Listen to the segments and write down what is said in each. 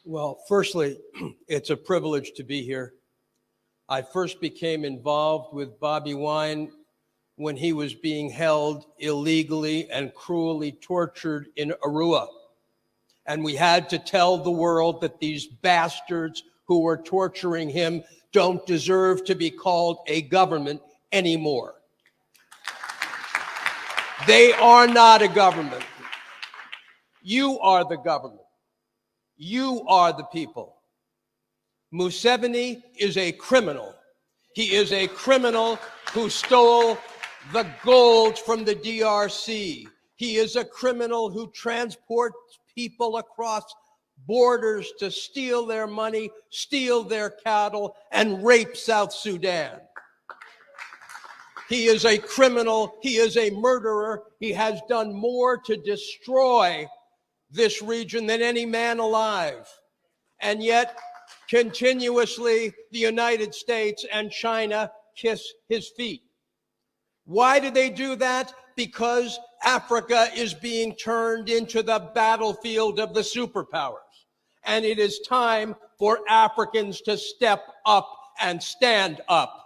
Well, firstly, it's a privilege to be here. I first became involved with Bobi Wine when he was being held illegally and cruelly tortured in Arua. And we had to tell the world that these bastards who were torturing him don't deserve to be called a government anymore. They are not a government. You are the government. You are the people. Museveni is a criminal. He is a criminal who stole the gold from the DRC. He is a criminal who transports people across borders to steal their money, steal their cattle, and rape South Sudan. He is a criminal. He is a murderer. He has done more to destroy this region than any man alive. And yet, continuously, the United States and China kiss his feet. Why do they do that? Because Africa is being turned into the battlefield of the superpowers. And it is time for Africans to step up and stand up.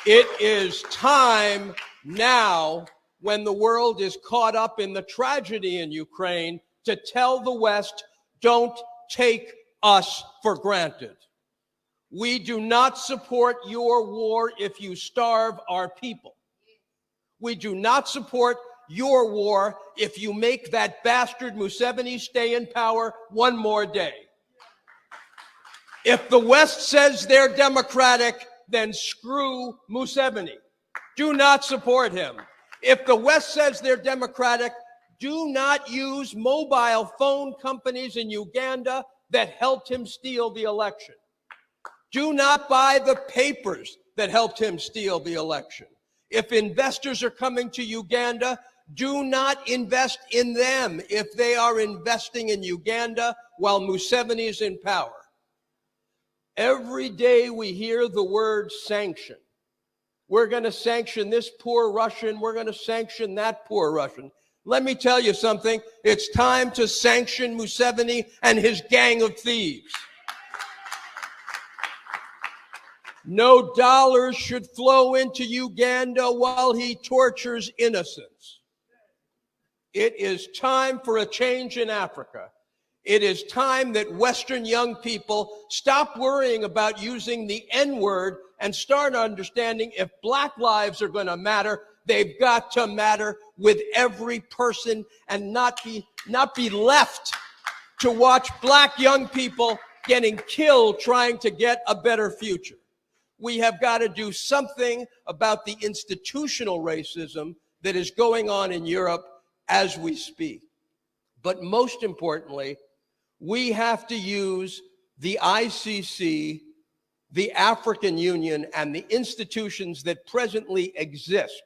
It is time now, when the world is caught up in the tragedy in Ukraine, to tell the West, don't take us for granted. We do not support your war if you starve our people. We do not support your war if you make that bastard Museveni stay in power one more day. If the West says they're democratic, then screw Museveni. Do not support him. If the West says they're democratic, do not use mobile phone companies in Uganda that helped him steal the election. Do not buy the papers that helped him steal the election. If investors are coming to Uganda, do not invest in them if they are investing in Uganda while Museveni is in power. Every day we hear the word sanction. We're going to sanction this poor Russian. We're going to sanction that poor Russian. Let me tell you something. It's time to sanction Museveni and his gang of thieves. No dollars should flow into Uganda while he tortures innocents. It is time for a change in Africa. It is time that Western young people stop worrying about using the N-word and start understanding if Black lives are going to matter, they've got to matter with every person and not be left to watch Black young people getting killed trying to get a better future. We have got to do something about the institutional racism that is going on in Europe as we speak. But most importantly, we have to use the ICC, the African Union, and the institutions that presently exist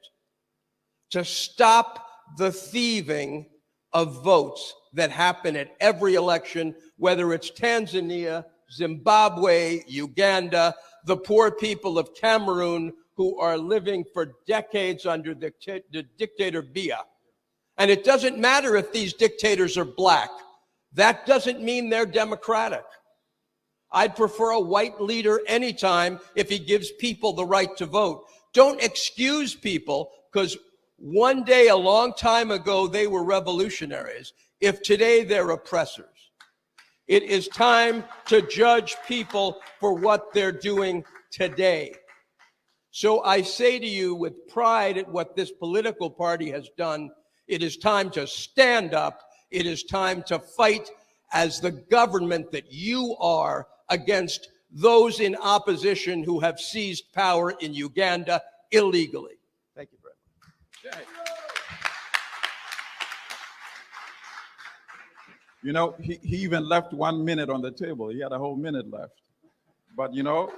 to stop the thieving of votes that happen at every election, whether it's Tanzania, Zimbabwe, Uganda, the poor people of Cameroon who are living for decades under the dictator Biya. And it doesn't matter if these dictators are Black. That doesn't mean they're democratic. I'd prefer a white leader anytime if he gives people the right to vote. Don't excuse people because one day, a long time ago, they were revolutionaries. If today they're oppressors. It is time to judge people for what they're doing today. So I say to you with pride at what this political party has done, it is time to stand up. It is time to fight as the government that you are against those in opposition who have seized power in Uganda illegally. Thank you very much. You know, he even left 1 minute on the table. He had a whole minute left. But, you know,